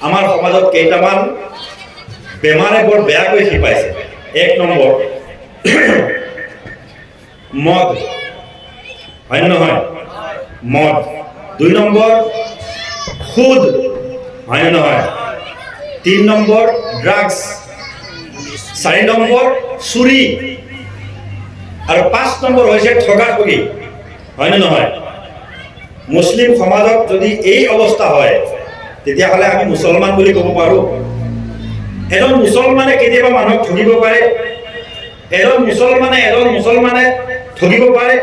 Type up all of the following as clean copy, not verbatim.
আমাৰ সমাজত কেইটামান বেমাৰে বৰ বেয়াকৈ শিপাইছে। 1 নম্বৰ মদ, হয় নহয়? মদ। 2 নম্বৰ সুদ, হয় নহয়? 3 নম্বৰ ড্ৰাগছ, 4 নম্বৰ চুৰি, আৰু 5 নম্বৰ হৈছে ঠগাঠগি, হয় নে নহয়? মুছলিম সমাজত যদি এই অৱস্থা হয় তেতিয়াহ'লে আমি মুছলমান বুলি ক'ব পাৰোঁ? এজন মুছলমানে কেতিয়াবা মানুহক ঠগিব পাৰে? এজন মুছলমানে ঠগিব পাৰে?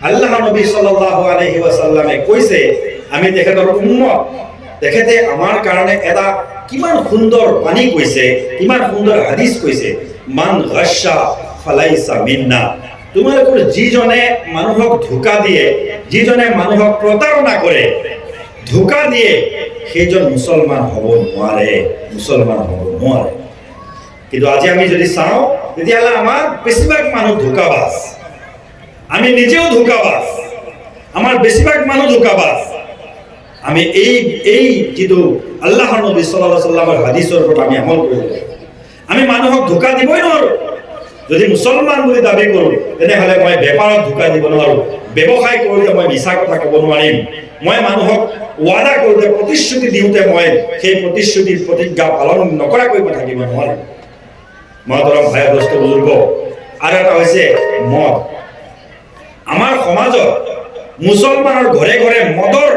আল্লাহ নবী সাল্লাল্লাহু আলাইহি ওয়াসাল্লামে কৈছে, আমি তেখেতৰ উম্মত, তেখেতে আমাৰ কাৰণে এটা কিমান সুন্দৰ বাণী কৈছে, কিমান সুন্দৰ হাদিস কৈছে, মান গাশা ফালাইসা মিন্না। তোমালোকৰ যিজনে মানুহক ধোকা দিয়ে, যিজনে মানুহক প্ৰতাৰণা কৰে, ধোকা দিয়ে, সেইজন মুছলমান হ'ব নোৱাৰে, মুছলমান হ'ব নোৱাৰে। কিন্তু আজি আমি যদি চাওঁ তেতিয়াহ'লে আমাৰ বেছিভাগ মানুহ ধোকাবাজ, আমি নিজেও ধোকাবাজ, আমাৰ বেছিভাগ মানুহ ধোকাবাজ। আমি এই যিটো আল্লাহৰ নবী সাল্লাল্লাহু আলাইহি ওয়াসাল্লামৰ হাদিসৰ ওপৰত আমি আমল কৰিব লাগিব। আমি মানুহক ধোকা দিবই নোৱাৰোঁ। যদি মুছলমান বুলি দাবী কৰোঁ তেনেহ'লে মই বেপাৰত ধোকা দিব নোৱাৰোঁ, ব্যৱসায় কৰোঁতে মই মিছা কথা ক'ব নোৱাৰিম, মই মানুহক ৱাদা কৰোঁতে, প্ৰতিশ্ৰুতি দিওঁতে মই সেই প্ৰতিশ্ৰুতিৰ প্ৰতিজ্ঞা পালন নকৰাকৈ মই থাকিব নোৱাৰিম। মহতৰম ভাই দোস্ত বুজুৰ্গ, আৰু এটা হৈছে মদ। আমাৰ সমাজত মুছলমানৰ ঘৰে ঘৰে মদৰ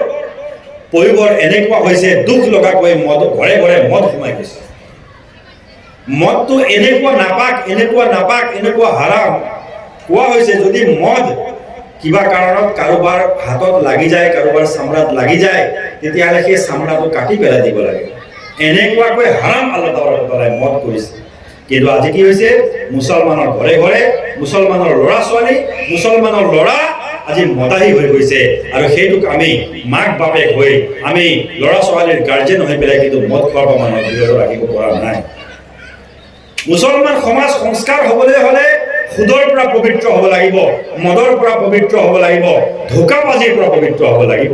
প্ৰয়োগৰ এনেকুৱা হৈছে, দুখ লগাকৈ মদ ঘৰে ঘৰে মদ সোমাই গৈছে। মদটো এনেকুৱা নাপাক, এনেকুৱা হাৰাম। কোৱা হৈছে যদি মদ কিবা কাৰণত কাৰোবাৰ হাতত লাগি যায়, কাৰোবাৰ চামৰাত লাগি যায়, তেতিয়াহ'লে সেই চামৰাটো কাটি পেলাই দিব লাগে। এনেকুৱাকৈ হাৰাম আল্লাহ তাআলাই মদ কৰিছে। কিন্তু আজি কি হৈছে, মুছলমানৰ ঘৰে ঘৰে মুছলমানৰ ল'ৰা ছোৱালী, মুছলমানৰ ল'ৰা আজি মদাহী হৈ গৈছে। আৰু সেইটোক আমি মাক বাপেক হৈ, আমি ল'ৰা ছোৱালীৰ গাৰ্জেন হৈ পেলাই কিন্তু মদ খোৱাৰ পৰা মানুহক বিৰত ৰাখিব পৰা নাই। মুছলমান সমাজ সংস্কাৰ হ'বলৈ হ'লে সুদৰ পৰা পবিত্ৰ হ'ব লাগিব, মদৰ পৰা পবিত্ৰ হ'ব লাগিব, ধোকাবাজিৰ পৰা পবিত্ৰ হ'ব লাগিব।